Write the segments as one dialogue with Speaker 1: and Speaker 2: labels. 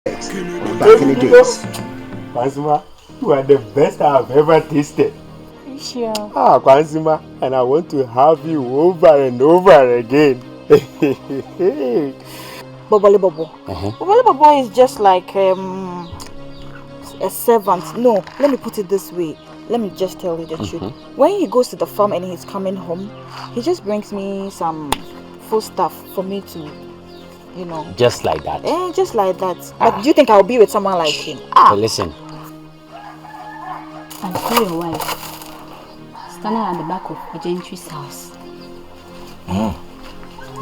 Speaker 1: Back in the days. Kwanzima, you are the best I have ever tasted.
Speaker 2: Sure.
Speaker 1: Kwanzima, and I want to have you over and over again.
Speaker 2: Bobole Bobo. Bobole Bobo is just like a servant. No, let me put it this way. Let me just tell you the truth. When he goes to the farm and he's coming home, he just brings me some food stuff for me to, you know.
Speaker 3: Just like that?
Speaker 2: Just like that. But do you think I'll be with someone like him?
Speaker 3: But listen.
Speaker 4: I saw your wife standing at the back of a gentry's house.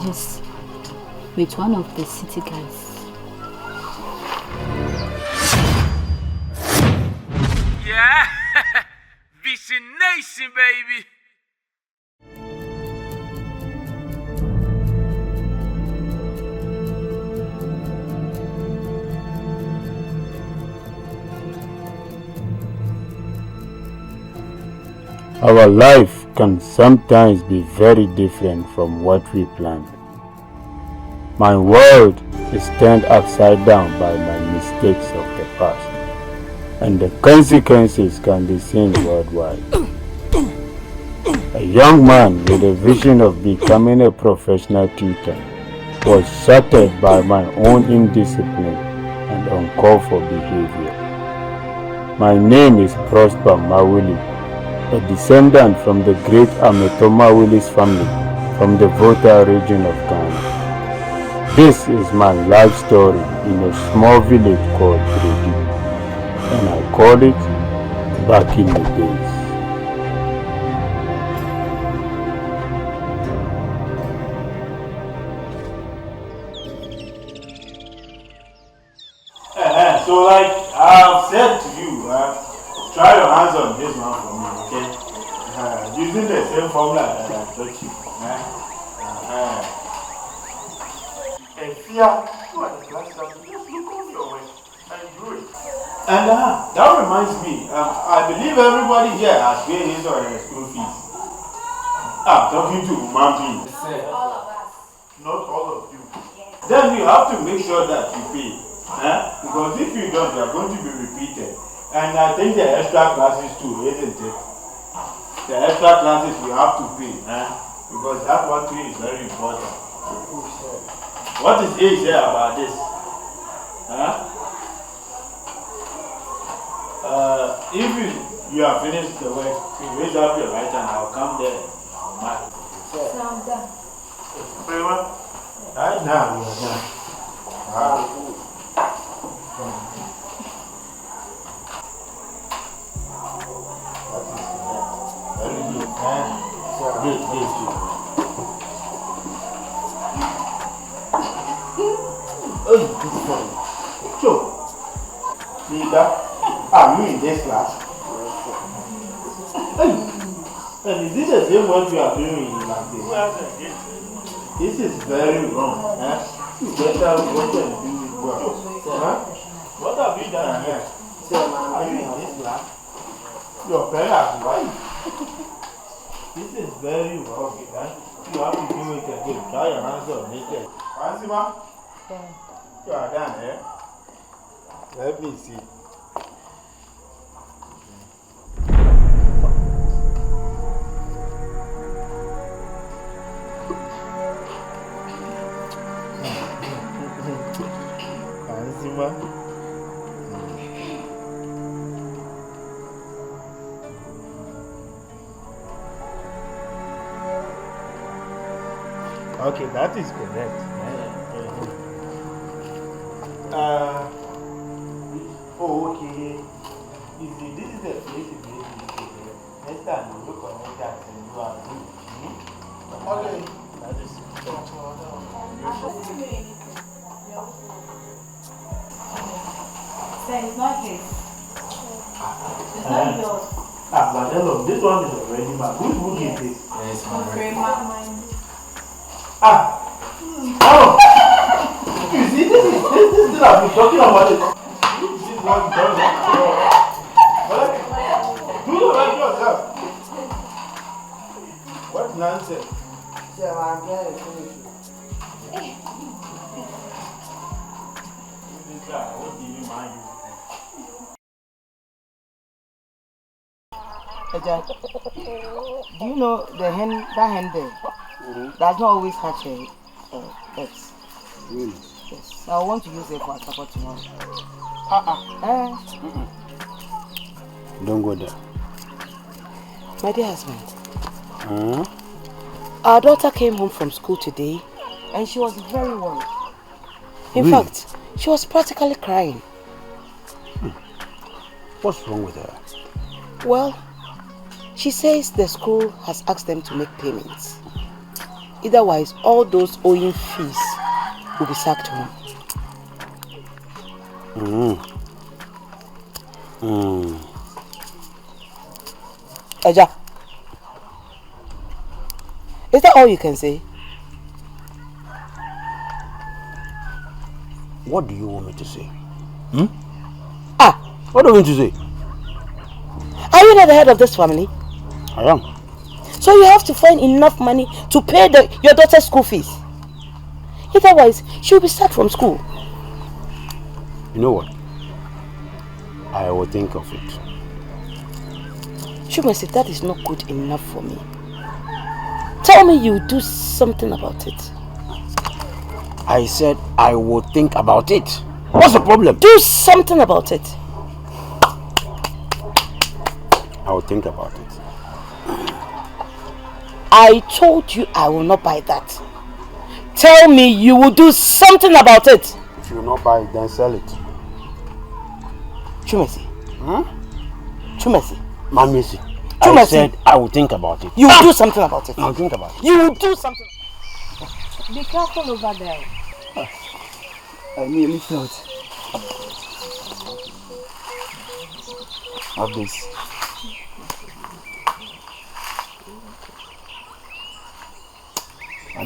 Speaker 4: Yes. With one of the city guys.
Speaker 5: Yeah, Vision Nation, baby.
Speaker 1: Our life can sometimes be very different from what we planned. My world is turned upside down by my mistakes of the past, and the consequences can be seen worldwide. A young man with a vision of becoming a professional tutor was shattered by my own indiscipline and uncalled for behavior. My name is Prosper Mawuli, a descendant from the great Ametoma Willis family from the Volta region of Ghana. This is my life story in a small village called Bredi, and I call it Back in the Days.
Speaker 6: So like I've said to you, try your hands on this one for me, okay? Using the same formula that I taught you. And fear, you are the class captain, just look on your way and do it. And that reminds me, I believe everybody here has paid his or her school fees. I'm talking to Umambi.
Speaker 7: All of us.
Speaker 6: Not all of you. Then you have to make sure that you pay. Because if you don't, they are going to be repeated. And I think the extra classes too, isn't it? The extra classes you have to pay. Because that one too is very important. What is age there about this? If you have finished the work, you raise up your right hand, I'll come there and I'll mark it.
Speaker 7: So I'm done.
Speaker 6: Right now, we are done. Very good. This. Oh, this one. Sure. See that? Are you in this class? And is this the same what you are doing in like this? This is very wrong. You better go and do it well. What have you done here? Are you in this class? Your parents, right? This is very wrong. You have to do it again. Try your hands on it. Fansima? You are done, eh? Let me see. Fansima? Okay, that is correct. Okay. You see, this is the place you need to do. Next time you look on it and you are good. Okay. That is
Speaker 7: It's not his. It's not yours.
Speaker 6: But hello, this one is already mine. Whose book is this?
Speaker 7: It's mine.
Speaker 6: Oh! You see, this is I've been talking about it. This is what does it. Do you like yourself? What nonsense?
Speaker 8: Yeah, I'm getting finished.
Speaker 6: I won't
Speaker 8: Jack, do you know that hen there does not always hatch eggs?
Speaker 1: Really?
Speaker 8: Yes. I want to use it for support tomorrow.
Speaker 1: Don't go there.
Speaker 8: My dear husband, our daughter came home from school today and she was very worried. In fact, she was practically crying.
Speaker 1: What's wrong with her?
Speaker 8: Well, she says the school has asked them to make payments. Otherwise, all those owing fees will be sacked home. Eja, is that all you can say?
Speaker 1: What do you want me to say? What do you want to say?
Speaker 8: Are you not the head of this family?
Speaker 1: I am.
Speaker 8: So you have to find enough money to pay your daughter's school fees. Otherwise, she'll be sacked from school.
Speaker 1: You know what? I will think of it.
Speaker 8: Chumesi, that is not good enough for me. Tell me you'll do something about it.
Speaker 1: I said I will think about it. What's the problem?
Speaker 8: Do something about it.
Speaker 1: I will think about it.
Speaker 8: I told you I will not buy that. Tell me you will do something about it.
Speaker 1: If you will not buy it, then sell it.
Speaker 8: Chumesi. Chumesi.
Speaker 1: Mamisi. I
Speaker 8: Chumesi.
Speaker 1: said I will think about it.
Speaker 8: You will do something about it.
Speaker 1: I'll think about it.
Speaker 8: You will do something.
Speaker 4: Be careful over there.
Speaker 6: I nearly felt. Have this.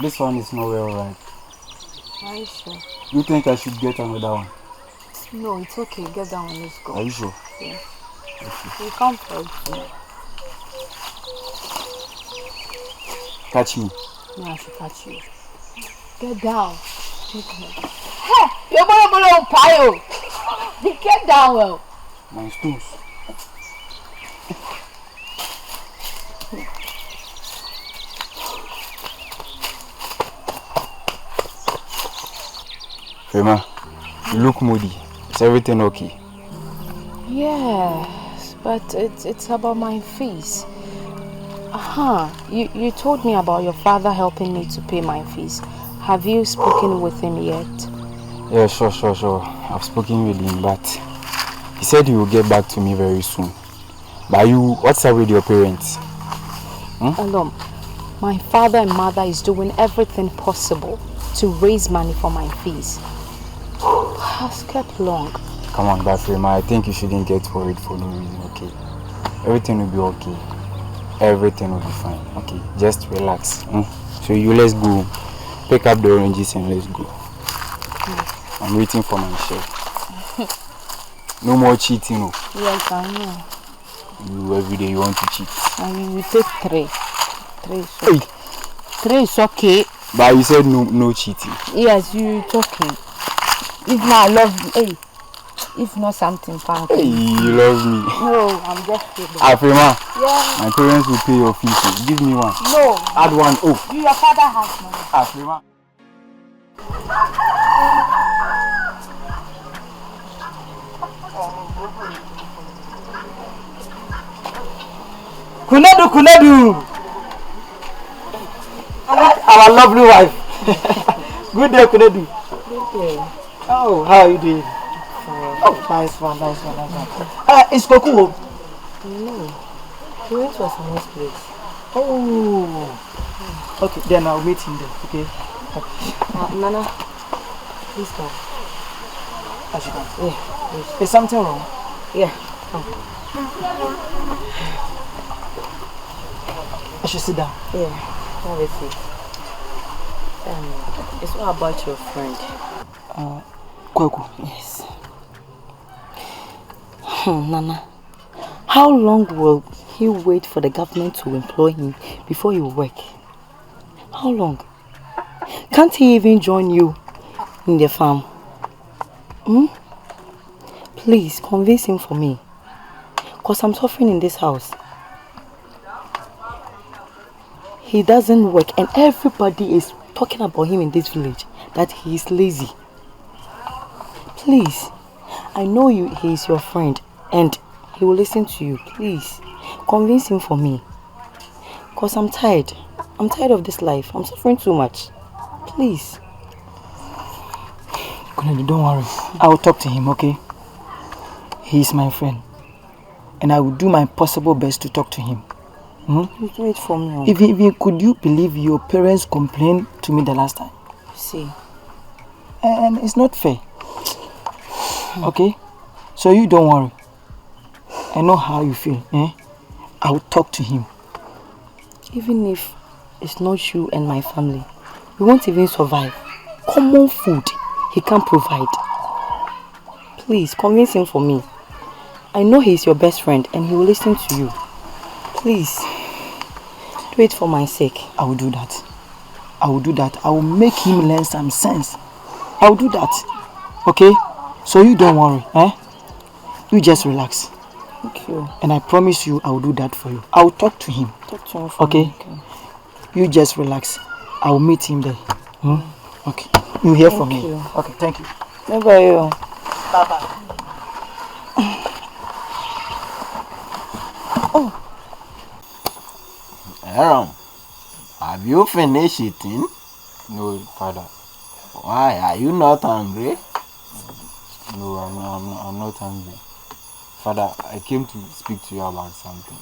Speaker 6: This one is not well right.
Speaker 4: Are you sure?
Speaker 6: You think I should get another one?
Speaker 4: No, it's okay. Get down and let's go.
Speaker 6: Are you sure?
Speaker 4: Yeah. You can't help me.
Speaker 6: Catch me.
Speaker 4: No, I should catch you. Get down. Hey, you're going to pile. Get down well.
Speaker 6: My stones. Rema, you look moody. Is everything okay?
Speaker 4: Yes, but it's about my fees. You told me about your father helping me to pay my fees. Have you spoken with him yet?
Speaker 6: Yeah, sure. I've spoken with him, but he said he will get back to me very soon. But what's up with your parents?
Speaker 4: Alom, my father and mother is doing everything possible to raise money for my fees. Has kept long.
Speaker 6: Come on, Bafrema, I think you shouldn't get worried for no reason, okay? Everything will be okay. Everything will be fine, okay? Just relax. So let's go. Pick up the oranges and let's go. I'm waiting for my share. No more cheating, no.
Speaker 4: Yes, I know.
Speaker 6: You every day you want to cheat.
Speaker 4: And you take 3. 3 is okay. 3 is okay.
Speaker 6: But you said no cheating.
Speaker 4: Yes, you talking. If not, I love you. Hey, if not something fancy.
Speaker 6: Hey, you love me.
Speaker 4: No, I'm just kidding.
Speaker 6: Afrima,
Speaker 4: Yeah.
Speaker 6: my parents will pay your fees. So give me one.
Speaker 4: No.
Speaker 6: Add one. Oh.
Speaker 4: Your father has money.
Speaker 6: Afrima.
Speaker 8: Kunadu! Our lovely wife. Good day, Kunadu.
Speaker 4: Good day.
Speaker 8: Oh, how are you doing? Oh, nice one. It's Koku.
Speaker 4: No. He went to a nice place.
Speaker 8: Oh. Okay, then I'll meet him there, okay?
Speaker 4: Nana, please come.
Speaker 8: I should come.
Speaker 4: Yeah.
Speaker 8: Is something wrong?
Speaker 4: Yeah. Come.
Speaker 8: I should sit down.
Speaker 4: Yeah. Have a seat. It's all about your friend.
Speaker 8: Kwaku.
Speaker 4: Yes. Nana, how long will he wait for the government to employ him before you work? How long? Can't he even join you in the farm?
Speaker 8: Please, convince him for me. Because I'm suffering in this house. He doesn't work and everybody is talking about him in this village. That he is lazy. Please, I know he is your friend and he will listen to you. Please, convince him for me. Because I'm tired. I'm tired of this life. I'm suffering too much. Please.
Speaker 3: Kennedy, don't worry. I will talk to him, okay? He is my friend. And I will do my possible best to talk to him.
Speaker 8: Do it for me.
Speaker 3: Even could you believe your parents complained to me the last time?
Speaker 8: See.
Speaker 3: And it's not fair. Okay? So you don't worry. I know how you feel. I will talk to him.
Speaker 8: Even if it's not you and my family, we won't even survive. Common food he can't provide. Please, convince him for me. I know he's your best friend and he will listen to you. Please, do it for my sake.
Speaker 3: I will do that. I will do that. I will make him learn some sense. I will do that. Okay? So you don't worry. You just relax.
Speaker 8: Thank you.
Speaker 3: And I promise you I will do that for you. I will talk to him.
Speaker 8: Talk to him for
Speaker 3: okay?
Speaker 8: me. Okay?
Speaker 3: You just relax. I will meet him there. Okay. You hear from me.
Speaker 8: You.
Speaker 3: Okay, thank you.
Speaker 8: Bye-bye.
Speaker 3: Bye-bye.
Speaker 6: Aaron, have you finished eating?
Speaker 1: No, Father.
Speaker 6: Why? Are you not hungry?
Speaker 1: No, I'm not hungry. Father, I came to speak to you about something.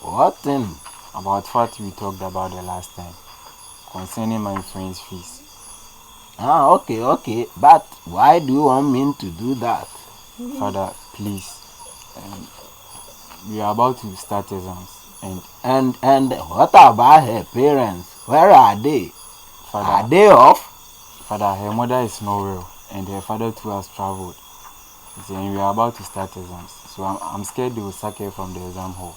Speaker 6: What thing?
Speaker 1: About what we talked about the last time. Concerning my friend's fees.
Speaker 6: Okay. But why do you want me to do that?
Speaker 1: Father, please. We are about to start exams.
Speaker 6: And what about her parents? Where are they?
Speaker 1: Father,
Speaker 6: are they off?
Speaker 1: Father, her mother is not well and her father too has traveled. And we are about to start exams. So I'm scared they will sack her from the exam hall.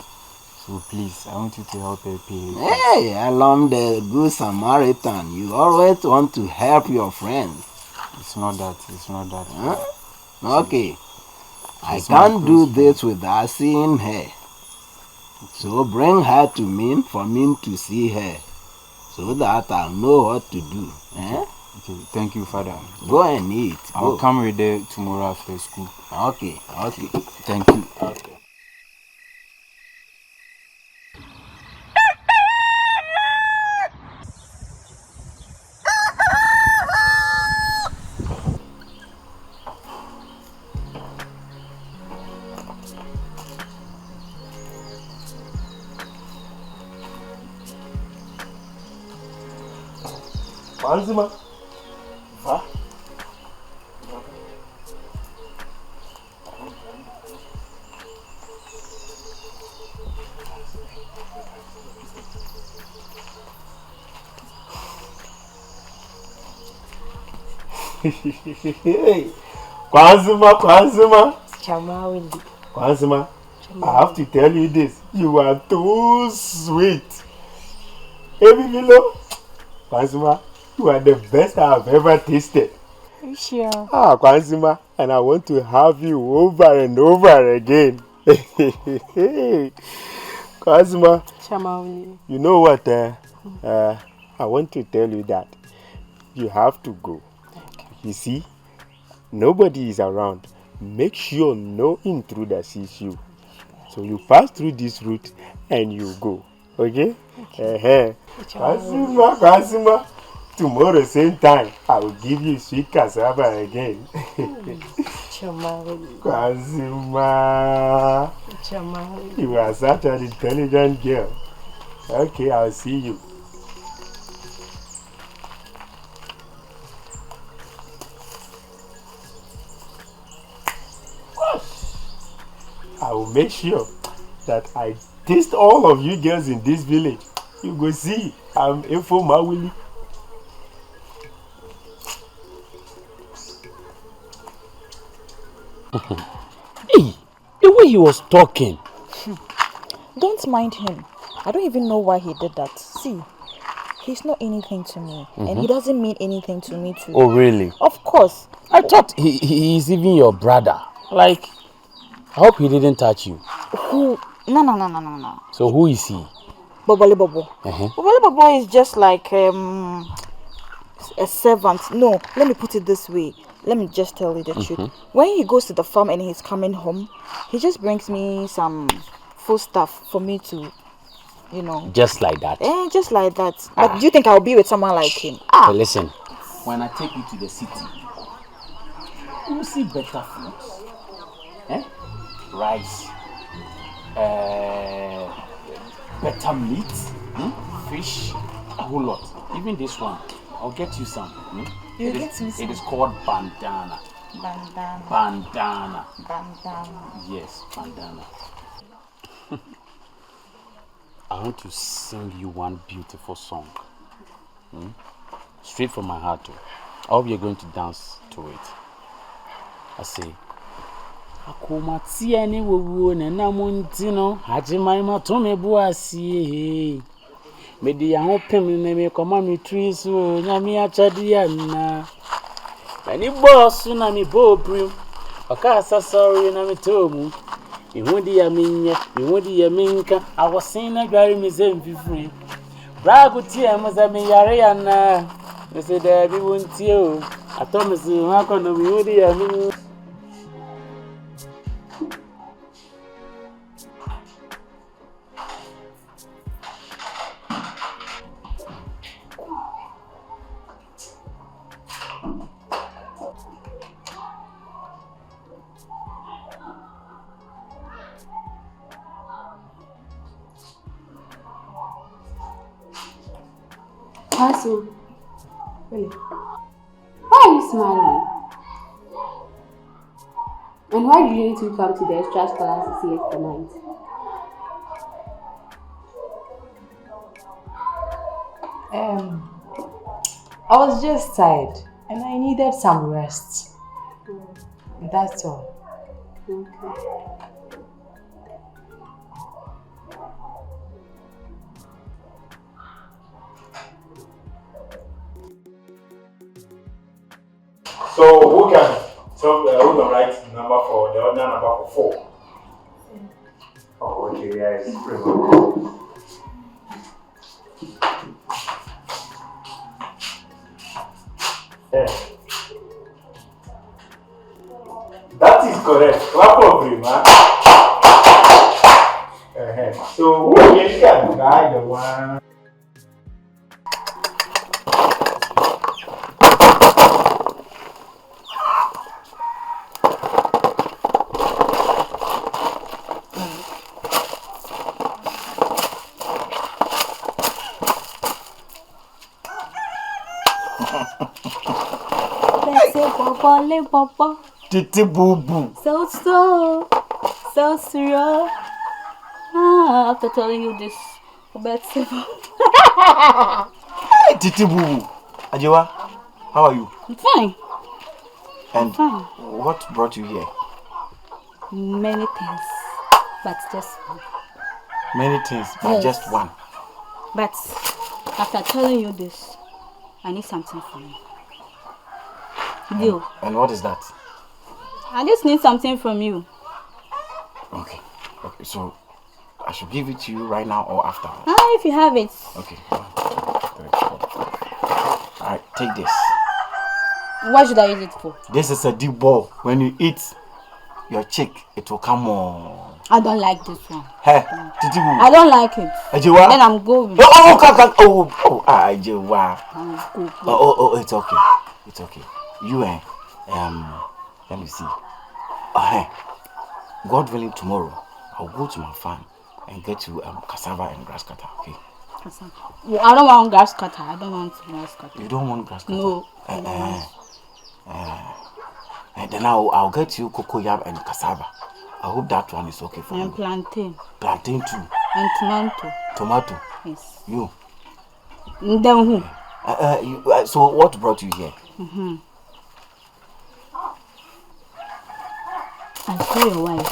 Speaker 1: So please, I want you to help her pay.
Speaker 6: Hey, along the good Samaritan, you always want to help your friends.
Speaker 1: It's not that.
Speaker 6: Huh? Okay. I can't do this without seeing her. So bring her to me for me to see her. So that I'll know what to do.
Speaker 1: Okay, thank you, Father.
Speaker 6: Go and eat.
Speaker 1: I'll come with her tomorrow after school.
Speaker 6: Okay.
Speaker 1: Thank you.
Speaker 6: Okay.
Speaker 9: Kwanzima. Va? Kwanzima. Kwanzima, I have to tell you this. You are too sweet. Baby Milo, Kwanzima, you are the best I have ever tasted.
Speaker 4: Sure.
Speaker 9: Kwanzima, and I want to have you over and over again. Kwanzima, you know what? I want to tell you that you have to go. You see, nobody is around. Make sure no intruder sees you. So you pass through this route and you go. Okay? Kwanzima. Tomorrow same time, I will give you sweet cassava again. Kwanzima. You are such an intelligent girl. Okay, I'll see you. I will make sure that I taste all of you girls in this village. You go see, I'm Efo Mawili.
Speaker 10: Hey, the way he was talking.
Speaker 2: Don't mind him. I don't even know why he did that. See, he's not anything to me. And he doesn't mean anything to me too.
Speaker 10: Oh, really?
Speaker 2: Of course.
Speaker 10: I thought he is even your brother. Like, I hope he didn't touch you.
Speaker 2: Who? No.
Speaker 10: So who is he?
Speaker 2: Bobole Bobo. Bobole Bobo is just like a servant. No, let me put it this way. Let me just tell you the truth. When he goes to the farm and he's coming home, he just brings me some food stuff for me to, you know.
Speaker 10: Just like that?
Speaker 2: Just like that. But do you think I'll be with someone like him?
Speaker 10: Hey, listen.
Speaker 5: When I take you to the city, you will see better foods. Rice, better meat, fish, a whole lot. Even this one, I'll get you some. It is called bandana. Bandana. Yes, bandana.
Speaker 10: I want to sing you one beautiful song. Straight from my heart too. I hope you're going to dance to it. I say, Akoma tiani wowo na namuntino hajimai matome buasi. Medi ya hopem na me koma mi triso nyami achadia na. Mani boss na mi bobrim. Okasa sorry na mi tomu. Ihudi ya minye, ihudi ya minka. Awasina gari mi zemfifri. Bragu tie muzami yare ya na. Mese debi wuntio. Atomisu hako no ihudi ya minye.
Speaker 4: Asu, really? Why are you smiling? And why did you need to come to the extra classes here tonight?
Speaker 11: I was just tired and I needed some rest. That's all.
Speaker 4: Okay.
Speaker 6: So who can write the number for the other number for 4? Oh, okay, yeah, it's pretty good. Yeah. That is correct. Clap for him, huh? So who can guide the one?
Speaker 2: Papa.
Speaker 6: Titi boo boo.
Speaker 2: So serious. After telling you this about Silver.
Speaker 6: Titi boo boo. Ajewa, how are you?
Speaker 2: I'm fine.
Speaker 6: And fine. What brought you here?
Speaker 2: Many things, but just one.
Speaker 6: Many things, but yes. Just one.
Speaker 2: But after telling you this, I need something from you.
Speaker 6: And what is that?
Speaker 2: I just need something from you.
Speaker 6: Okay, so I should give it to you right now or after?
Speaker 2: If you have it.
Speaker 6: Okay. 1, 2, 3, 4. Alright, take this.
Speaker 2: What should I use it for?
Speaker 6: This is a deep ball. When you eat your chick, it will come on.
Speaker 2: I don't like this one.
Speaker 6: Hey,
Speaker 2: I don't like it.
Speaker 6: Ajewa?
Speaker 2: Then I'm going.
Speaker 6: Ajewa. Oh, it's okay. It's okay. You let me see. God willing, tomorrow I'll go to my farm and get you cassava and grass cutter. Okay.
Speaker 2: Cassava. Well, I don't want grass cutter. I don't want grass cutter.
Speaker 6: You don't want grass cutter?
Speaker 2: No.
Speaker 6: And then I'll get you cocoyam and cassava. I hope that one is okay for you.
Speaker 2: And plantain.
Speaker 6: Plantain too.
Speaker 2: And tomato.
Speaker 6: Tomato.
Speaker 2: Yes.
Speaker 6: You.
Speaker 2: Then who?
Speaker 6: So what brought you here?
Speaker 2: I saw your wife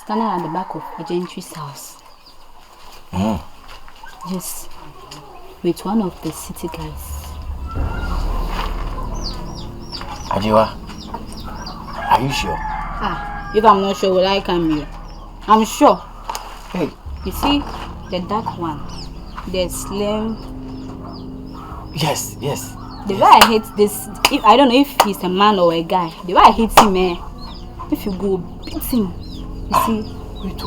Speaker 2: standing at the back of a gentry's house. Yes, with one of the city guys.
Speaker 6: Ajewa, are you sure?
Speaker 7: If I'm not sure, will I come here? I'm sure.
Speaker 3: Hey.
Speaker 7: You see, the dark one, the slim.
Speaker 3: Yes.
Speaker 7: The way I hate this, if I don't know if he's a man or a guy, the way I hate him, if you go beat him, you see.
Speaker 3: Wait.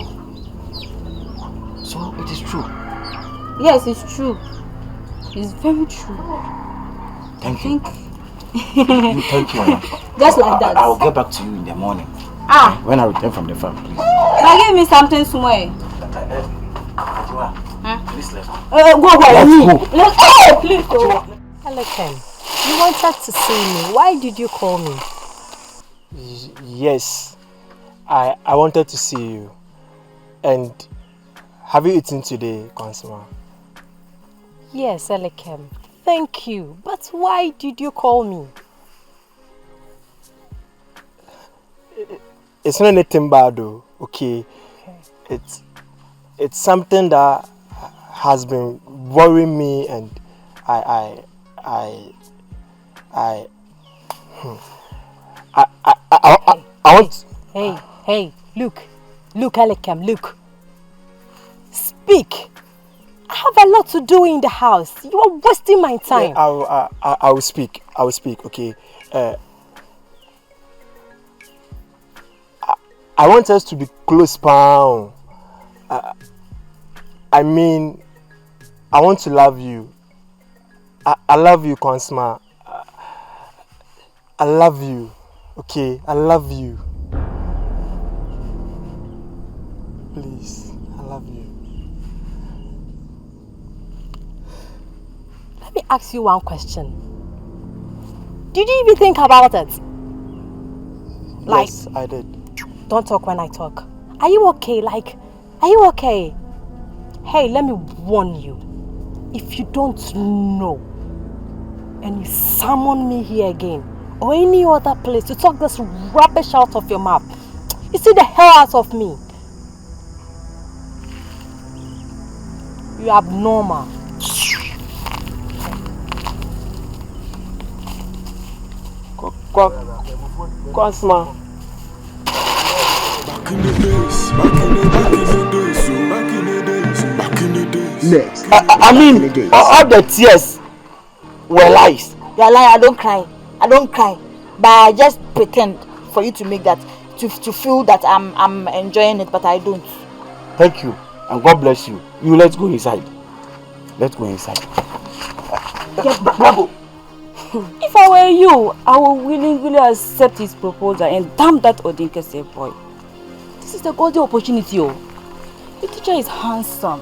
Speaker 3: So it is true?
Speaker 7: Yes, it's true. It's very true.
Speaker 3: Thank you. Thank you.
Speaker 7: Just like that.
Speaker 3: I'll get back to you in the morning. When I return from the farm, please.
Speaker 7: Now give me something small.
Speaker 3: Please let's go.
Speaker 7: Let's go, please go.
Speaker 4: Alekem, you wanted to see me. Why did you call me?
Speaker 9: Yes, I wanted to see you. And have you eaten today, Consumer?
Speaker 4: Yes, Alekem. Thank you. But why did you call me?
Speaker 9: It's not anything bad though, okay? It's something that has been worrying me, and I want.
Speaker 4: Hey, look, Alekem, look. Speak. I have a lot to do in the house. You are wasting my time.
Speaker 9: Yeah, I will speak, okay? I want us to be close, pal. I mean, I want to love you. I love you, Consma. I love you, okay? I love you. Please, I love you.
Speaker 4: Let me ask you one question. Did you even think about it?
Speaker 9: Yes, I did.
Speaker 4: Don't talk when I talk. Are you okay? Are you okay? Hey, let me warn you. If you don't know and you summon me here again or any other place to talk this rubbish out of your mouth, you see the hell out of me. You're abnormal.
Speaker 9: Cosma.
Speaker 3: Next.
Speaker 9: I mean, all the tears were lies.
Speaker 2: You're lying. I don't cry. But I just pretend for you to make that, to feel that I'm enjoying it, but I don't.
Speaker 9: Thank you, and God bless you. Let's go inside. Let's go inside. Bravo.
Speaker 7: If I were you, I would willingly accept his proposal and damn that Odinkese boy. This is the golden opportunity. The teacher is handsome.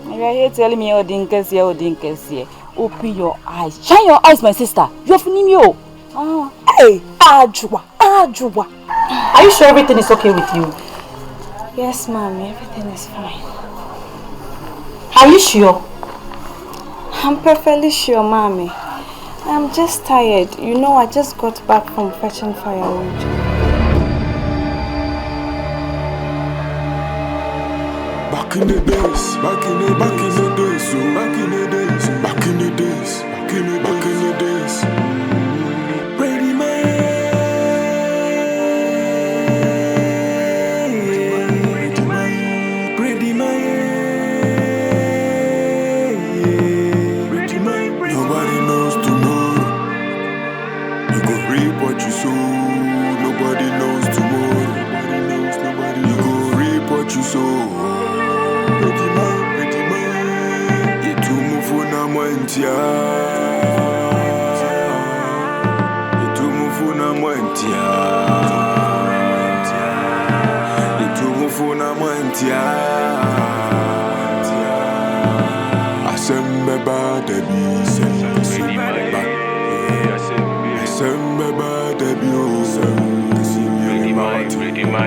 Speaker 7: And you are here telling me Odinkese. Open your eyes. Shine your eyes, my sister. You have seen me.
Speaker 4: Hey, Ajwa. Are you sure everything is okay with you?
Speaker 7: Yes, mommy. Everything is fine.
Speaker 4: Are you sure?
Speaker 7: I'm perfectly sure, mommy. I'm just tired. You know, I just got back from fetching firewood.
Speaker 12: Back in the days. Ready my Nobody knows tomorrow. You go reap what you sow. Nobody knows tomorrow. You go reap what you sow. Ready man. You too move for na mwentia. You too move for na mwentia. You too move for na mwentia. Asembe ba debi. Asembe ba debi o. Ready my